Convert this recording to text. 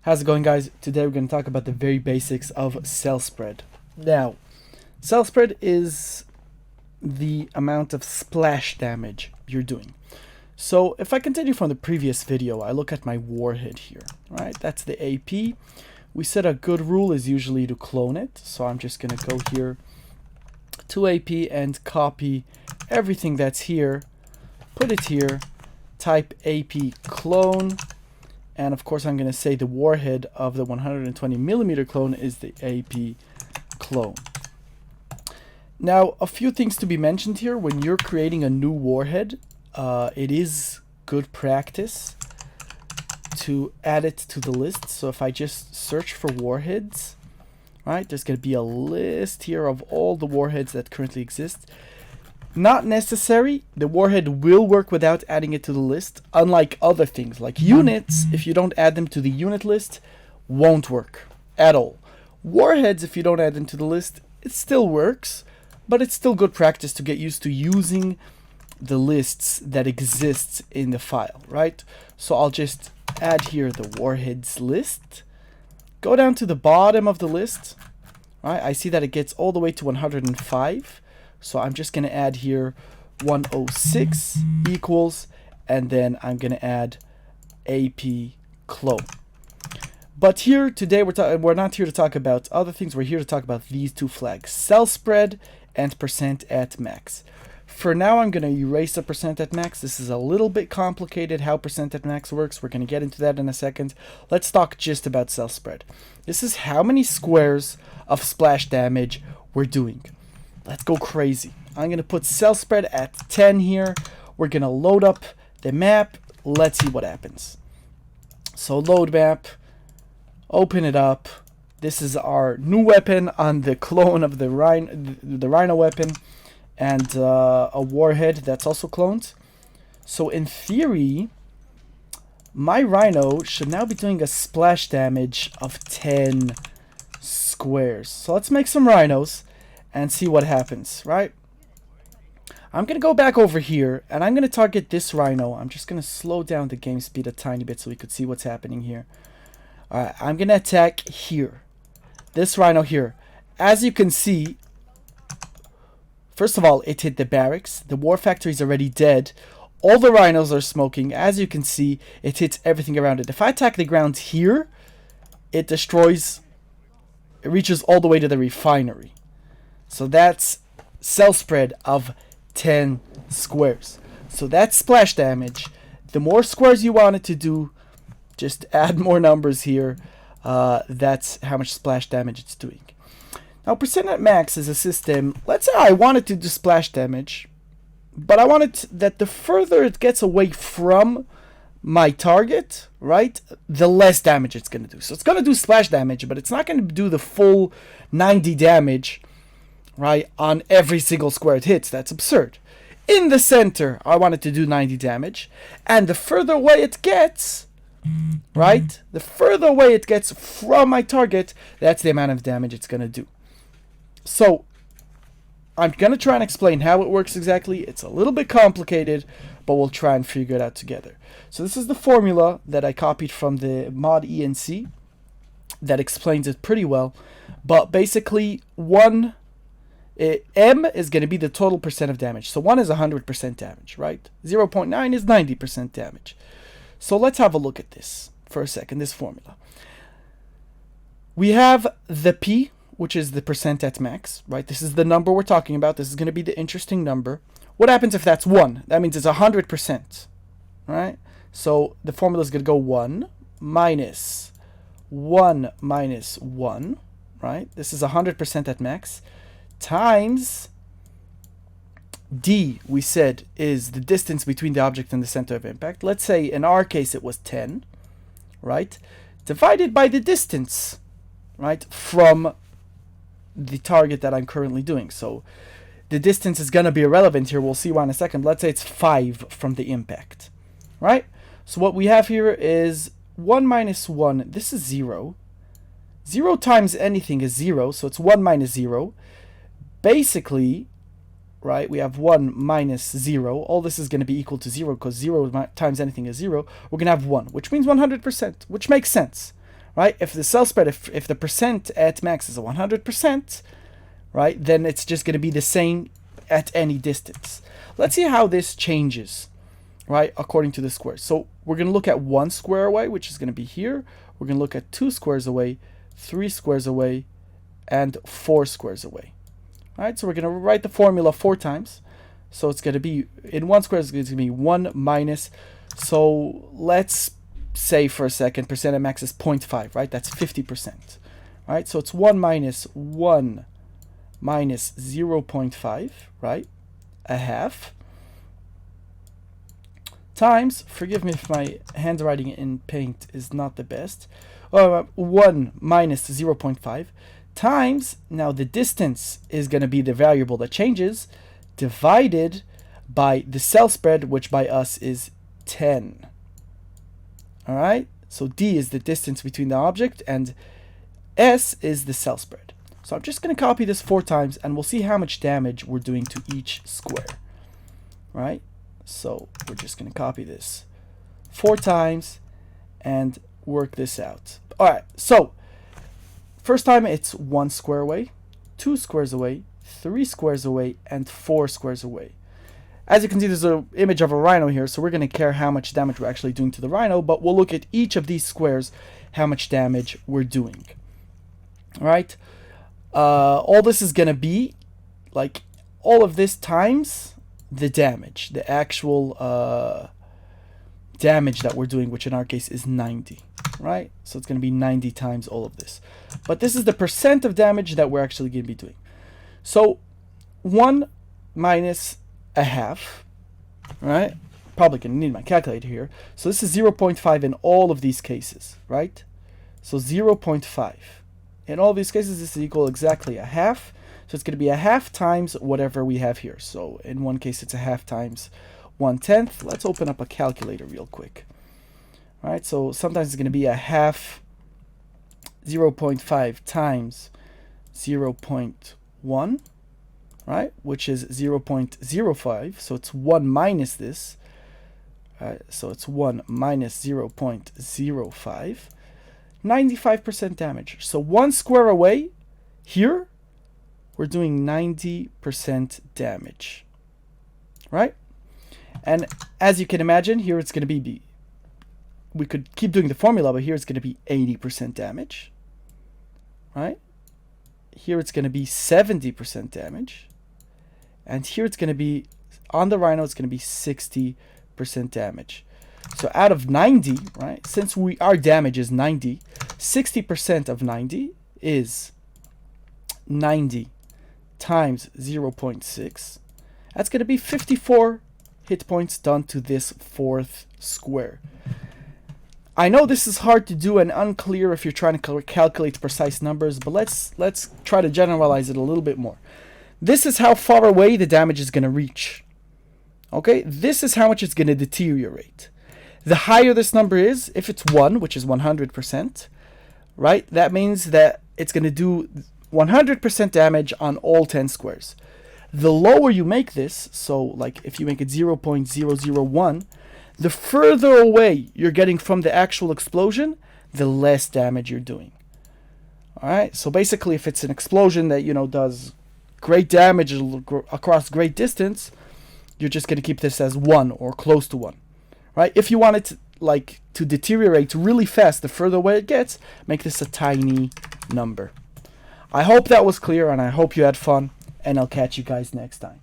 How's it going, guys? Today we're going to talk about the very basics of cell spread. Now, cell spread is the amount of splash damage you're doing. So if I continue from the previous video, I look at my warhead here, right? That's the AP. We said a good rule is usually to clone it. So I'm just going to go here to AP and copy everything that's here, put it here, type AP clone. And of course, I'm going to say the warhead of the 120mm clone is the AP clone. Now, a few things to be mentioned here. When you're creating a new warhead, it is good practice to add it to the list. So if I just search for warheads, right, there's going to be a list here of all the warheads that currently exist. Not necessary. The warhead will work without adding it to the list, unlike other things like units. If you don't add them to the unit list, won't work at all. Warheads, if you don't add them to the list, it still works, but it's still good practice to get used to using the lists that exists in the file, right? So I'll just add here the warheads list, go down to the bottom of the list, right? I see that it gets all the way to 105. So I'm just going to add here 106 equals, and then I'm going to add AP clone. But here today we're not here to talk about other things. We're here to talk about these two flags, cell spread and percent at max. For now, I'm going to erase the percent at max. This is a little bit complicated how percent at max works. We're going to get into that in a second. Let's talk just about cell spread. This is how many squares of splash damage we're doing. Let's go crazy. I'm going to put cell spread at 10 here. We're going to load up the map. Let's see what happens. So load map, open it up. This is our new weapon on the clone of the Rhino weapon, and a warhead that's also cloned. So in theory, my Rhino should now be doing a splash damage of 10 squares. So let's make some Rhinos and see what happens, right? I'm going to go back over here, and I'm going to target this Rhino. I'm just going to slow down the game speed a tiny bit so we could see what's happening here. Alright, I'm going to attack here. This Rhino here. As you can see, first of all, it hit the barracks. The war factory is already dead. All the Rhinos are smoking. As you can see, it hits everything around it. If I attack the ground here, it destroys, it reaches all the way to the refinery. So that's cell spread of 10 squares. So that's splash damage. The more squares you want it to do, just add more numbers here. That's how much splash damage it's doing. Now, percent at max is a system. Let's say I wanted to do splash damage, but I wanted that the further it gets away from my target, right, the less damage it's going to do. So it's going to do splash damage, but it's not going to do the full 90 damage, right, on every single square it hits. That's absurd. In the center, I want it to do 90 damage. And the further away it gets, right, the further away it gets from my target, that's the amount of damage it's going to do. So I'm going to try and explain how it works exactly. It's a little bit complicated, but we'll try and figure it out together. So this is the formula that I copied from the mod ENC that explains it pretty well. But basically, M is going to be the total percent of damage. So 1 is 100% damage, right? 0.9 is 90% damage. So let's have a look at this for a second, this formula. We have the P, which is the percent at max, right? This is the number we're talking about. This is going to be the interesting number. What happens if that's 1? That means it's 100%, right? So the formula is going to go 1 minus 1 minus 1, right? This is 100% at max, times D, we said, is the distance between the object and the center of impact. Let's say in our case it was 10, right? Divided by the distance, right, from the target that I'm currently doing. So the distance is going to be irrelevant here. We'll see why in a second. Let's say it's 5 from the impact, right? So what we have here is 1 minus 1. This is 0. 0 times anything is 0, so it's 1 minus 0. Basically, right, we have 1 minus 0. All this is going to be equal to 0 because 0 times anything is 0. We're going to have 1, which means 100%, which makes sense, right? If the cell spread, if the percent at max is 100%, right, then it's just going to be the same at any distance. Let's see how this changes, right, according to the squares. So we're going to look at 1 square away, which is going to be here. We're going to look at 2 squares away, 3 squares away, and 4 squares away. All right, so we're going to write the formula 4 times. So it's going to be, in 1 square, it's going to be 1 minus, so let's say for a second, percent at max is 0.5, right? That's 50%. All right, so it's 1 minus 0.5, right? A half. Times, forgive me if my handwriting in paint is not the best, 1 minus 0.5 times, now the distance is going to be the variable that changes, divided by the cell spread, which by us is 10. All right, so D is the distance between the object and S is the cell spread. So I'm just going to copy this 4 times and we'll see how much damage we're doing to each square. All right, so we're just going to copy this 4 times and work this out. All right, so first time it's 1 square away, 2 squares away, 3 squares away, and 4 squares away. As you can see, there's an image of a rhino here, so we're going to care how much damage we're actually doing to the rhino, but we'll look at each of these squares, how much damage we're doing. All right, all this is going to be, like, all of this times the damage, the actual damage that we're doing, which in our case is 90, right? So it's going to be 90 times all of this. But this is the percent of damage that we're actually going to be doing. So 1 minus a half, right? Probably going to need my calculator here. So this is 0.5 in all of these cases, right? So 0.5. In all of these cases, this is equal exactly a half. So it's going to be a half times whatever we have here. So in one case, it's a half times 1/10. Let's open up a calculator real quick. All right, so sometimes it's going to be a half 0.5 times 0.1, right, which is 0.05. So it's 1 minus this. So it's 1 minus 0.05. 95% damage. So 1 square away here, we're doing 90% damage, right? And as you can imagine, here it's going to be, we could keep doing the formula, but here it's going to be 80% damage, right? Here it's going to be 70% damage. And here it's going to be, on the rhino, it's going to be 60% damage. So out of 90, right, since our damage is 90, 60% of 90 is 90 times 0.6. That's going to be 54 hit points done to this 4th square. I know this is hard to do and unclear if you're trying to calculate precise numbers, but let's try to generalize it a little bit more. This is how far away the damage is going to reach. Okay, this is how much it's going to deteriorate. The higher this number is, if it's 1, which is 100%, right, that means that it's going to do 100% damage on all 10 squares. The lower you make this, so like if you make it 0.001, the further away you're getting from the actual explosion, the less damage you're doing. All right, so basically if it's an explosion that, you know, does great damage across great distance, you're just going to keep this as 1 or close to 1. Right? If you want it to deteriorate really fast, the further away it gets, make this a tiny number. I hope that was clear and I hope you had fun, and I'll catch you guys next time.